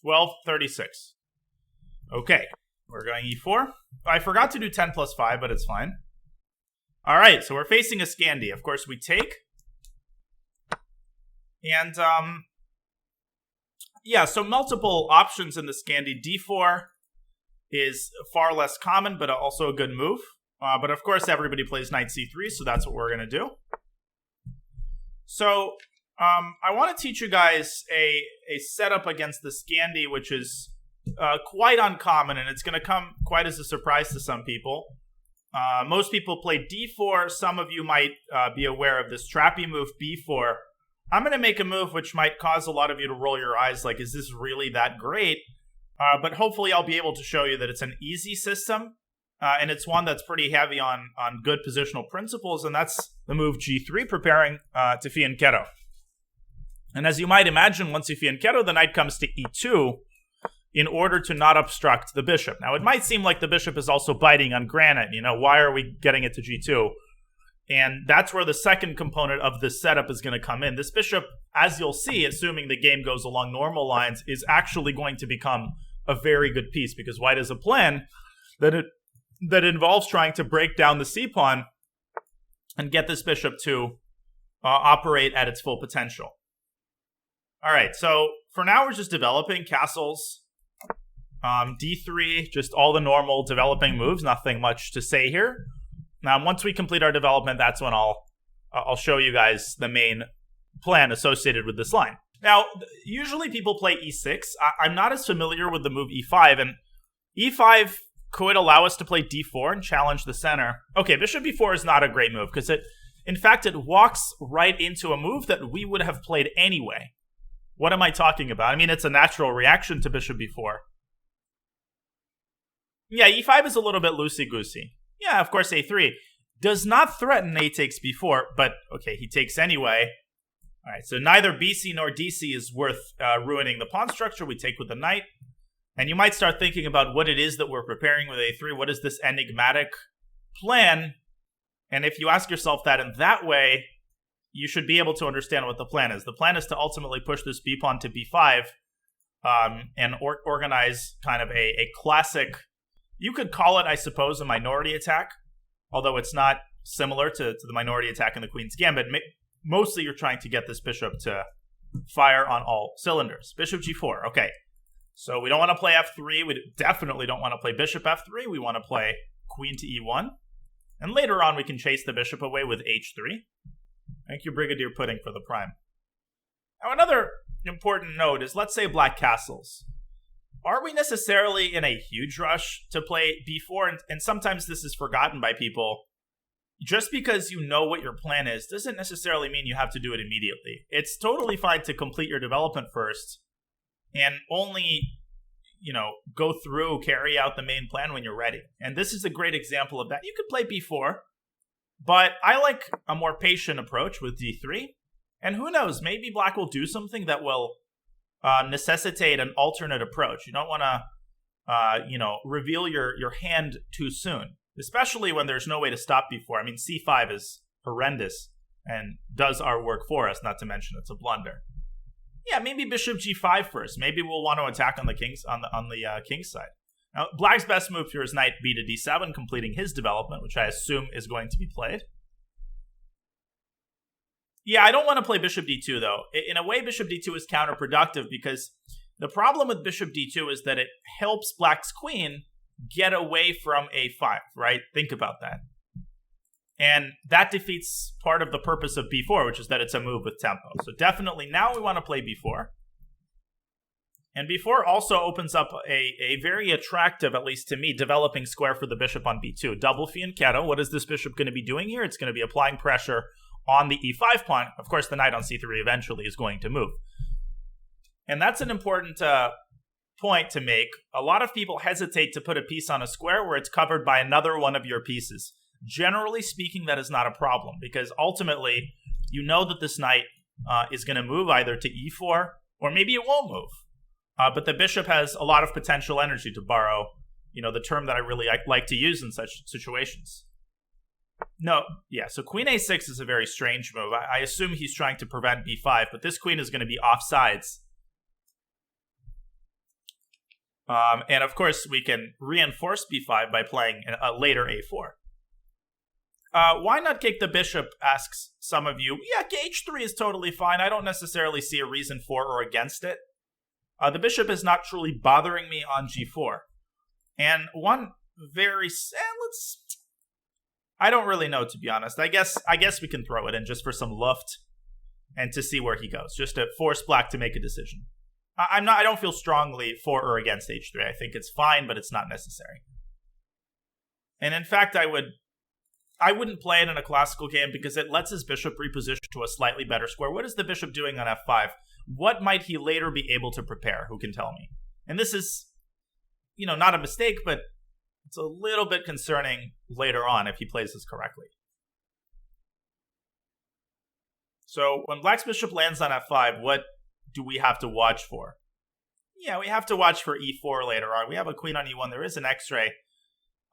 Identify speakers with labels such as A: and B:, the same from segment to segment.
A: 12:36. Okay, we're going e4. I forgot to do 10 plus 5, but it's fine. All right, so we're facing a Scandi. Of course, we take. And, yeah, so multiple options in the Scandi. d4 is far less common, but also a good move. But of course, everybody plays knight c3, so that's what we're going to do. So, I want to teach you guys a setup against the Scandi, which is quite uncommon, and it's going to come quite as a surprise to some people. Most people play d4. Some of you might be aware of this trappy move, b4. I'm going to make a move which might cause a lot of you to roll your eyes like, is this really that great? But hopefully I'll be able to show you that it's an easy system, and it's one that's pretty heavy on good positional principles, and that's the move g3, preparing to fianchetto. And as you might imagine, once you fianchetto, the knight comes to e2 in order to not obstruct the bishop. Now, it might seem like the bishop is also biting on granite. You know, why are we getting it to g2? And that's where the second component of this setup is going to come in. This bishop, as you'll see, assuming the game goes along normal lines, is actually going to become a very good piece, because white has a plan that involves trying to break down the c-pawn and get this bishop to operate at its full potential. All right, so for now we're just developing castles. d3, just all the normal developing moves, nothing much to say here. Now, once we complete our development, that's when I'll show you guys the main plan associated with this line. Now, usually people play e6. I'm not as familiar with the move e5, and e5 could allow us to play d4 and challenge the center. Okay, bishop b4 is not a great move, because in fact, it walks right into a move that we would have played anyway. What am I talking about? I mean, it's a natural reaction to bishop b4. Yeah, e5 is a little bit loosey-goosey. Yeah, of course, a3 does not threaten a takes b4, but okay, he takes anyway. All right, so neither bc nor dc is worth ruining the pawn structure. We take with the knight. And you might start thinking about what it is that we're preparing with a3. What is this enigmatic plan? And if you ask yourself that in that way, you should be able to understand what the plan is. The plan is to ultimately push this b-pawn to b5 and organize kind of a classic, you could call it, I suppose, a minority attack, although it's not similar to the minority attack in the Queen's Gambit. Mostly you're trying to get this bishop to fire on all cylinders. Bishop g4, okay. So we don't want to play f3. We definitely don't want to play bishop f3. We want to play queen to e1. And later on, we can chase the bishop away with h3. Thank you, Brigadier Pudding, for the prime. Now, another important note is, let's say black castles. Are we necessarily in a huge rush to play b4? And sometimes this is forgotten by people. Just because you know what your plan is doesn't necessarily mean you have to do it immediately. It's totally fine to complete your development first and only, go through, carry out the main plan when you're ready. And this is a great example of that. You could play b4, but I like a more patient approach with d3. And who knows, maybe black will do something that will necessitate an alternate approach. You don't want to, reveal your hand too soon, especially when there's no way to stop b4. I mean, c5 is horrendous and does our work for us, not to mention it's a blunder. Yeah, maybe bishop g5 first. Maybe we'll want to attack on the king's side. Now, black's best move here is knight b to d7, completing his development, which I assume is going to be played. Yeah, I don't want to play bishop d2, though. In a way, bishop d2 is counterproductive, because the problem with bishop d2 is that it helps black's queen get away from a5, right? Think about that. And that defeats part of the purpose of b4, which is that it's a move with tempo. So definitely now we want to play b4. And b4 also opens up a very attractive, at least to me, developing square for the bishop on b2. Double fianchetto. What is this bishop going to be doing here? It's going to be applying pressure on the e5 pawn. Of course, the knight on c3 eventually is going to move. And that's an important point to make. A lot of people hesitate to put a piece on a square where it's covered by another one of your pieces. Generally speaking, that is not a problem, because ultimately, you know that this knight is going to move either to e4, or maybe it won't move. But the bishop has a lot of potential energy, to borrow, the term that I really like to use in such situations. No, yeah, so queen a6 is a very strange move. I assume he's trying to prevent b5, but this queen is going to be offsides. And of course, we can reinforce b5 by playing a later a4. Why not kick the bishop, asks some of you. Yeah, h3 is totally fine. I don't necessarily see a reason for or against it. The bishop is not truly bothering me on g4. And one very... I don't really know, to be honest. I guess we can throw it in just for some luft and to see where he goes, just to force black to make a decision. I don't feel strongly for or against h3. I think it's fine, but it's not necessary. And in fact, I wouldn't play it in a classical game because it lets his bishop reposition to a slightly better square. What is the bishop doing on f5? What might he later be able to prepare? Who can tell me? And this is, not a mistake, but it's a little bit concerning later on if he plays this correctly. So when black's bishop lands on f5, what do we have to watch for? Yeah, we have to watch for e4 later on. We have a queen on e1. There is an x-ray.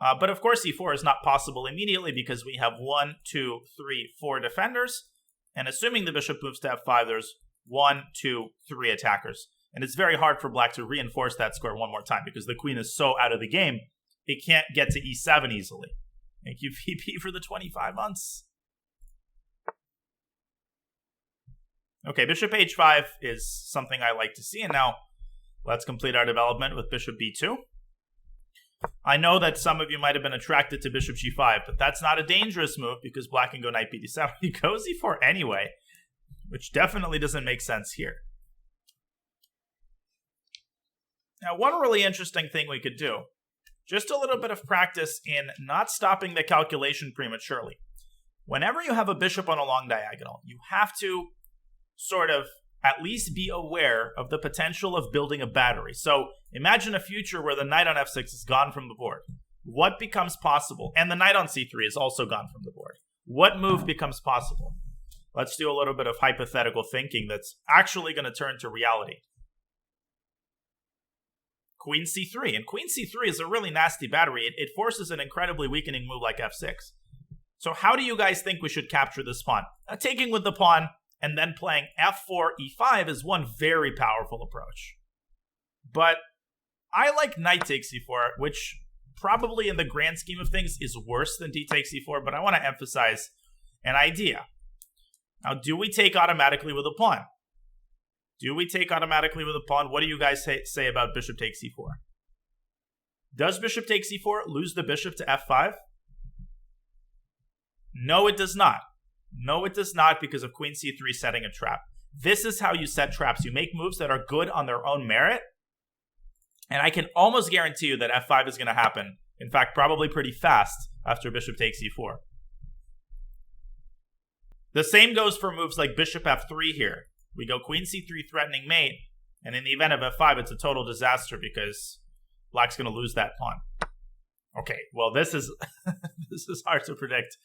A: But of course, e4 is not possible immediately because we have 1, 2, 3, 4 defenders. And assuming the bishop moves to f5, there's 1, 2, 3 attackers. And it's very hard for black to reinforce that square one more time because the queen is so out of the game, it can't get to e7 easily. Thank you, VP, for the 25 months. Okay, bishop h5 is something I like to see. And now let's complete our development with bishop b2. I know that some of you might have been attracted to bishop g5, but that's not a dangerous move because black can go knight b7. He goes e4 anyway, which definitely doesn't make sense here. Now, one really interesting thing we could do, just a little bit of practice in not stopping the calculation prematurely. Whenever you have a bishop on a long diagonal, you have to sort of at least be aware of the potential of building a battery. So imagine a future where the knight on f6 is gone from the board. What becomes possible? And the knight on c3 is also gone from the board. What move becomes possible? Let's do a little bit of hypothetical thinking that's actually going to turn to reality. Queen c3. And queen c3 is a really nasty battery. It forces an incredibly weakening move like f6. So how do you guys think we should capture this pawn? Taking with the pawn and then playing f4, e5 is one very powerful approach. But I like knight takes e4, which probably in the grand scheme of things is worse than d takes e4, but I want to emphasize an idea. Now, do we take automatically with a pawn? Do we take automatically with a pawn? What do you guys say about bishop takes e4? Does bishop takes e4 lose the bishop to f5? No, it does not. No, it does not because of queen c3 setting a trap. This is how you set traps. You make moves that are good on their own merit. And I can almost guarantee you that f5 is going to happen. In fact, probably pretty fast after bishop takes e4. The same goes for moves like bishop f3 here. We go queen c3 threatening mate. And in the event of f5, it's a total disaster because black's going to lose that pawn. Okay, well, this is this is hard to predict.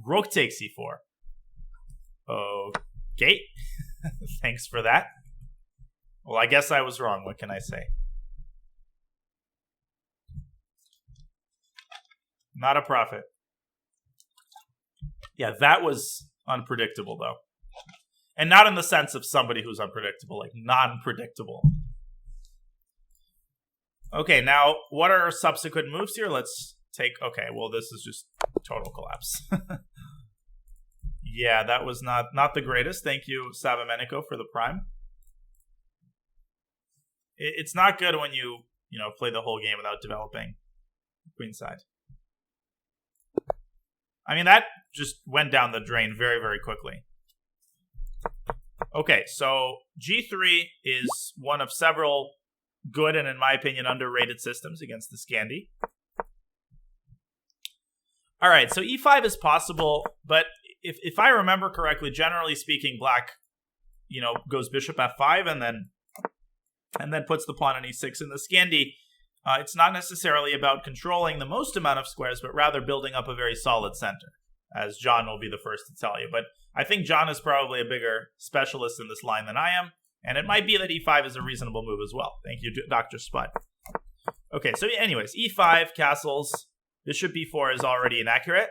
A: Rook takes e4. Okay. Thanks for that. Well, I guess I was wrong. What can I say? Not a prophet. Yeah, that was unpredictable, though. And not in the sense of somebody who's unpredictable, like non-predictable. Okay, now, what are our subsequent moves here? Let's take... Okay, well, this is just total collapse. Yeah, that was not the greatest. Thank you, Savameniko, for the prime. It's not good when you play the whole game without developing queenside. I mean, that just went down the drain very, very quickly. Okay, so G3 is one of several good and, in my opinion, underrated systems against the Scandi. All right, so E5 is possible, but if I remember correctly, generally speaking, black, goes bishop F5 and then puts the pawn on E6 in the Scandi. It's not necessarily about controlling the most amount of squares, but rather building up a very solid center, as John will be the first to tell you. But I think John is probably a bigger specialist in this line than I am, and it might be that E5 is a reasonable move as well. Thank you, Dr. Spud. Okay, so anyways, E5, castles, bishop B4 is already inaccurate.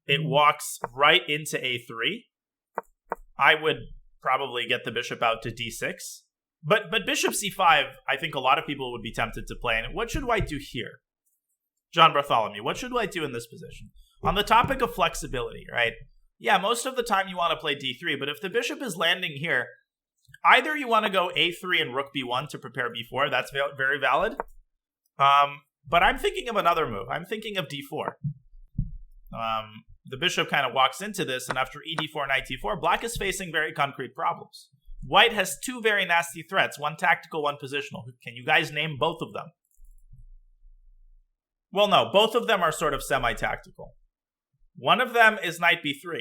A: It walks right into A3. I would probably get the bishop out to D6. But bishop c5, I think a lot of people would be tempted to play. And what should white do here? John Bartholomew, what should white do in this position? On the topic of flexibility, right? Yeah, most of the time you want to play d3, but if the bishop is landing here, either you want to go a3 and rook b1 to prepare b4. That's very valid. But I'm thinking of another move. I'm thinking of d4. The bishop kind of walks into this, and after ed4, knight d4, black is facing very concrete problems. White has two very nasty threats, one tactical, one positional. Can you guys name both of them? Well, no, both of them are sort of semi-tactical. One of them is knight b3.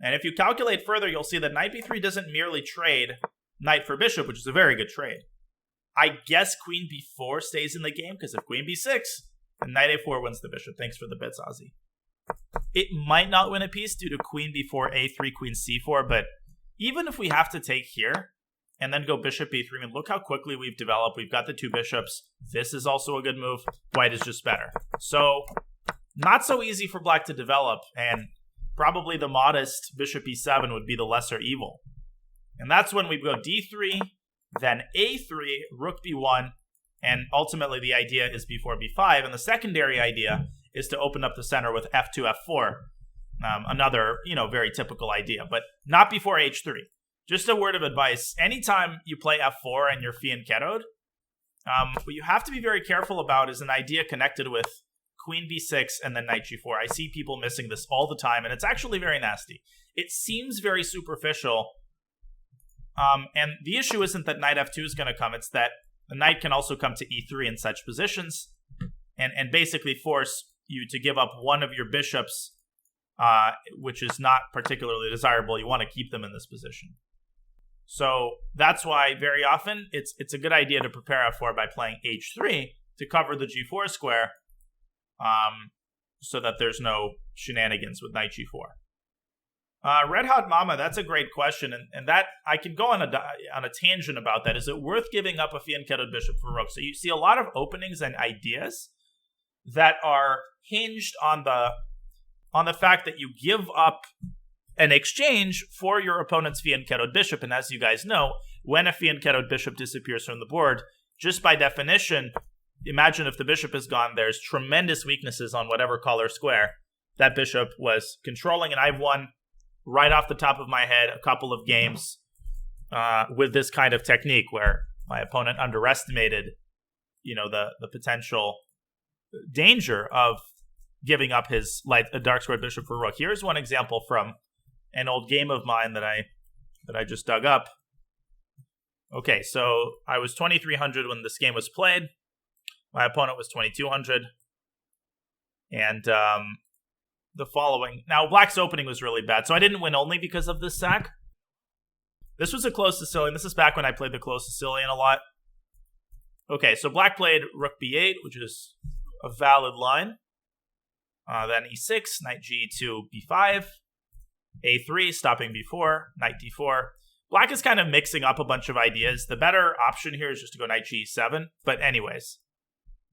A: And if you calculate further, you'll see that knight b3 doesn't merely trade knight for bishop, which is a very good trade. I guess queen b4 stays in the game, because if queen b6, then knight a4 wins the bishop. Thanks for the bits, Ozzy. It might not win a piece due to queen b4, a3, queen c4, but even if we have to take here and then go bishop b3, I mean, look how quickly we've developed. We've got the two bishops. This is also a good move. White is just better. So, not so easy for black to develop, and probably the modest bishop e7 would be the lesser evil. And that's when we go d3, then a3, rook b1, and ultimately the idea is b4, b5. And the secondary idea is to open up the center with f2, f4. Another, very typical idea, but not before h3. Just a word of advice. Anytime you play f4 and you're fianchettoed, what you have to be very careful about is an idea connected with queen b6 and then knight g4. I see people missing this all the time, and it's actually very nasty. It seems very superficial, and the issue isn't that knight f2 is going to come, it's that the knight can also come to e3 in such positions, and basically force you to give up one of your bishops, which is not particularly desirable. You want to keep them in this position. So that's why very often it's a good idea to prepare f4 by playing h3 to cover the g4 square, so that there's no shenanigans with knight g4. Red Hot Mama, that's a great question, and that I can go on a tangent about that. Is it worth giving up a fianchettoed bishop for rook? So you see a lot of openings and ideas that are hinged on the fact that you give up an exchange for your opponent's fianchettoed bishop, and as you guys know, when a fianchettoed bishop disappears from the board, just by definition, imagine if the bishop is gone, there's tremendous weaknesses on whatever color square that bishop was controlling, and I've won right off the top of my head a couple of games with this kind of technique where my opponent underestimated, the potential danger of giving up his a dark squared bishop for rook. Here's one example from an old game of mine that I just dug up. Okay, so I was 2300 when this game was played. My opponent was 2200. And the following. Now, black's opening was really bad, so I didn't win only because of this sack. This was a close Sicilian. This is back when I played the close Sicilian a lot. Okay, so black played rook b8, which is a valid line. Then e6, knight g2, b5, a3, stopping b4, knight d4. Black is kind of mixing up a bunch of ideas. The better option here is just to go knight g7. But anyways,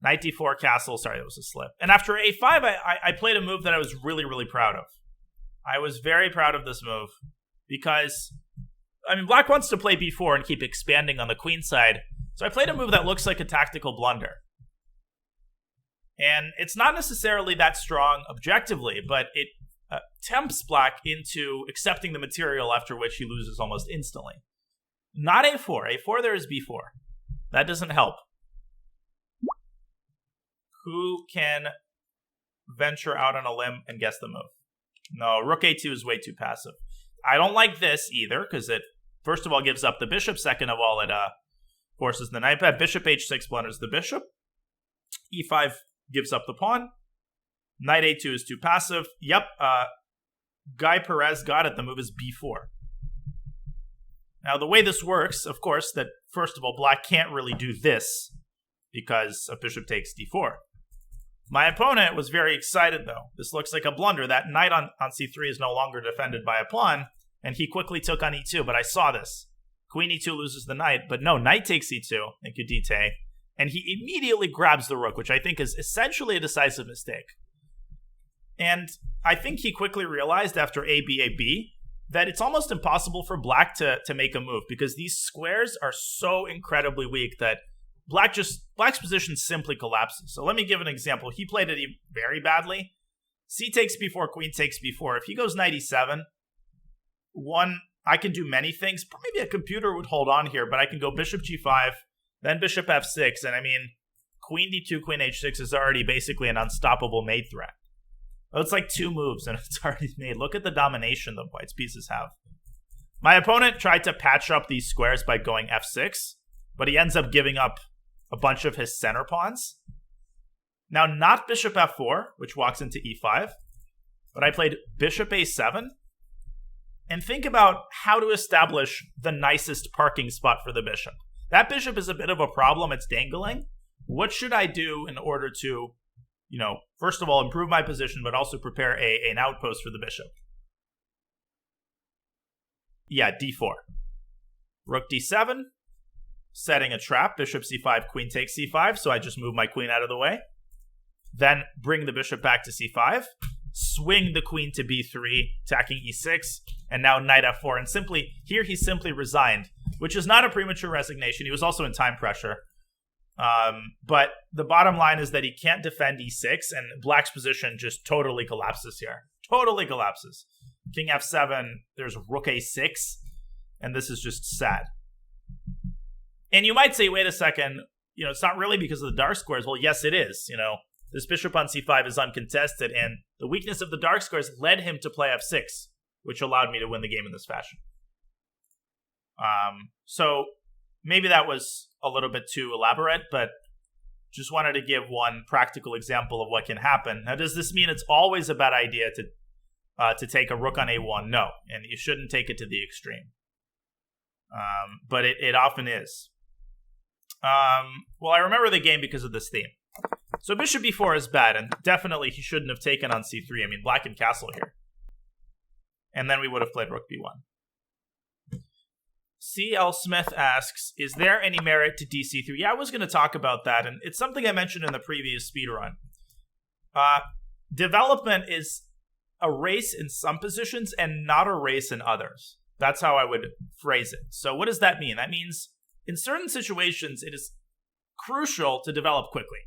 A: knight d4, castle. Sorry, that was a slip. And after a5, I played a move that I was really, really proud of. I was very proud of this move because, black wants to play b4 and keep expanding on the queen side. So I played a move that looks like a tactical blunder. And it's not necessarily that strong objectively, but it tempts black into accepting the material, after which he loses almost instantly. Not a4. A4, there is b4. That doesn't help. Who can venture out on a limb and guess the move? No, rook a2 is way too passive. I don't like this either, because it, first of all, gives up the bishop. Second of all, it forces the knight back. Bishop h6 blunders the bishop. e5 gives up the pawn. Knight a2 is too passive. Yep, Guy Perez got it. The move is b4. Now, the way this works, of course, that first of all, black can't really do this because a bishop takes d4. My opponent was very excited, though. This looks like a blunder. That knight on c3 is no longer defended by a pawn, and he quickly took on e2, but I saw this. Queen e2 loses the knight, but no, knight takes e2, Incudite, and he immediately grabs the rook, which I think is essentially a decisive mistake. And I think he quickly realized after a b, that it's almost impossible for black to make a move because these squares are so incredibly weak that black's position simply collapses. So let me give an example. He played it very badly. C takes b4, queen takes b4. If he goes knight e7, I can do many things. Maybe a computer would hold on here, but I can go bishop g5, then bishop f6, and I mean, queen d2, queen h6 is already basically an unstoppable mate threat. It's like 2 moves and it's already made. Look at the domination the white's pieces have. My opponent tried to patch up these squares by going f6, but he ends up giving up a bunch of his center pawns. Now, not bishop f4, which walks into e5, but I played bishop a7. And think about how to establish the nicest parking spot for the bishop. That bishop is a bit of a problem. It's dangling. What should I do in order to, first of all, improve my position, but also prepare an outpost for the bishop? Yeah, d4. Rook d7, setting a trap. Bishop c5, queen takes c5, so I just move my queen out of the way. Then bring the bishop back to c5, swing the queen to b3, attacking e6, and now knight f4. And he simply resigned, which is not a premature resignation. He was also in time pressure. But the bottom line is that he can't defend e6, and black's position just totally collapses here. Totally collapses. King f7, there's rook a6, and this is just sad. And you might say, wait a second, it's not really because of the dark squares. Well, yes, it is. This bishop on c5 is uncontested, and the weakness of the dark squares led him to play f6, which allowed me to win the game in this fashion. So maybe that was a little bit too elaborate, but just wanted to give one practical example of what can happen. Now, does this mean it's always a bad idea to take a rook on a1? No, and you shouldn't take it to the extreme. But it often is. Well, I remember the game because of this theme. So bishop b4 is bad, and definitely he shouldn't have taken on c3. I mean, black can castle here. And then we would have played rook b1. C.L. Smith asks, is there any merit to dc3? Yeah, I was going to talk about that, and it's something I mentioned in the previous speedrun. Development is a race in some positions and not a race in others. That's how I would phrase it. So what does that mean? That means in certain situations, it is crucial to develop quickly.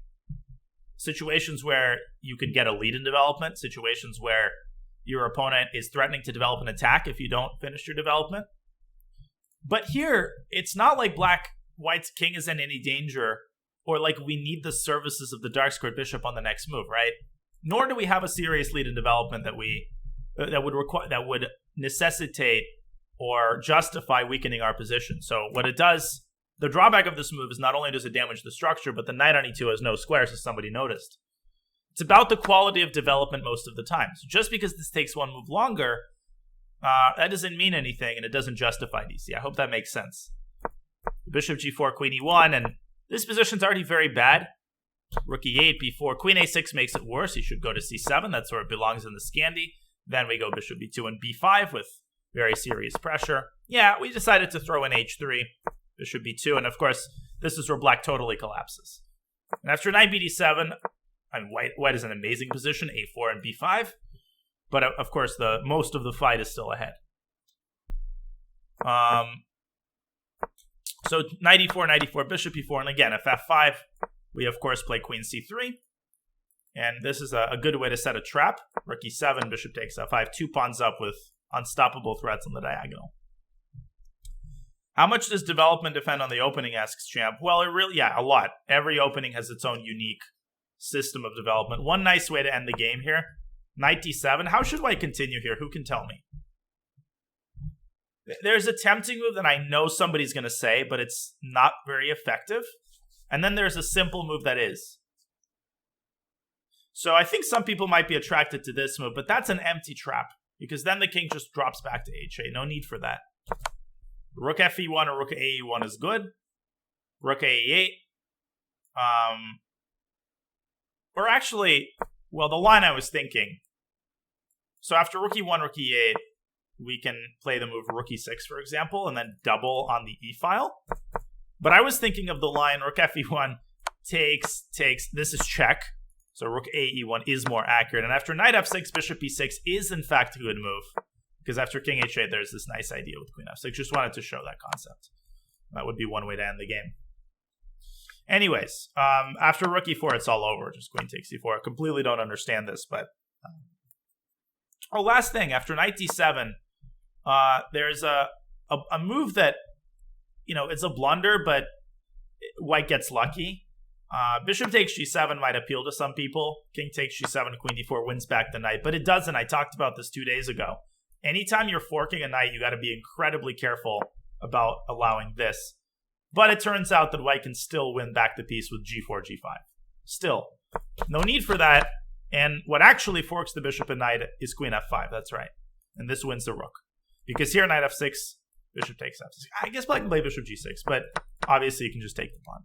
A: Situations where you can get a lead in development, situations where your opponent is threatening to develop an attack if you don't finish your development. But here, it's not like white's king is in any danger, or like we need the services of the dark squared bishop on the next move, right? Nor do we have a serious lead in development that would necessitate or justify weakening our position. So what it does, the drawback of this move is not only does it damage the structure, but the knight on e2 has no squares, as somebody noticed. It's about the quality of development most of the time. So just because this takes one move longer, that doesn't mean anything, and it doesn't justify DC. I hope that makes sense. Bishop g4, queen e1, and this position's already very bad. Rook e8, b4, queen a6 makes it worse. He should go to c7. That's where it belongs in the Scandi. Then we go bishop b2 and b5 with very serious pressure. Yeah, we decided to throw in h3, bishop b2, and of course, this is where black totally collapses. And after knight bd7, white is an amazing position, a4 and b5. But of course, most of the fight is still ahead. So knight e4, bishop e4, and again, if f5, we of course play queen c3. And this is a good way to set a trap. Rook e7, bishop takes f5, 2 pawns up with unstoppable threats on the diagonal. How much does development depend on the opening, asks Champ? Well, a lot. Every opening has its own unique system of development. One nice way to end the game here, knight d7. How should white continue here? Who can tell me? There's a tempting move that I know somebody's going to say, but it's not very effective. And then there's a simple move that is. So I think some people might be attracted to this move, but that's an empty trap, because then the king just drops back to h8. No need for that. Rook fe1 or rook ae1 is good. Rook ae8. Or actually, well, the line I was thinking. So after rook e1, rook e8, we can play the move rook e6, for example, and then double on the e-file. But I was thinking of the line rook fe1 takes. This is check. So rook ae1 is more accurate. And after knight f6, bishop e6 is in fact a good move. because after king h8, there's this nice idea with queen f6. Just wanted to show that concept. That would be one way to end the game. Anyways, after rook e4, it's all over. Just queen takes e4. I completely don't understand this, but... last thing, after knight d7, there's a move that, it's a blunder, but white gets lucky. Bishop takes g7 might appeal to some people. King takes g7, queen d4 wins back the knight, but it doesn't. I talked about this 2 days ago. Anytime you're forking a knight, you got to be incredibly careful about allowing this. But it turns out that white can still win back the piece with g4, g5. Still, no need for that. And what actually forks the bishop and knight is queen f5. That's right. And this wins the rook. Because here, knight f6, bishop takes f6. I guess I can play bishop g6, but obviously you can just take the pawn.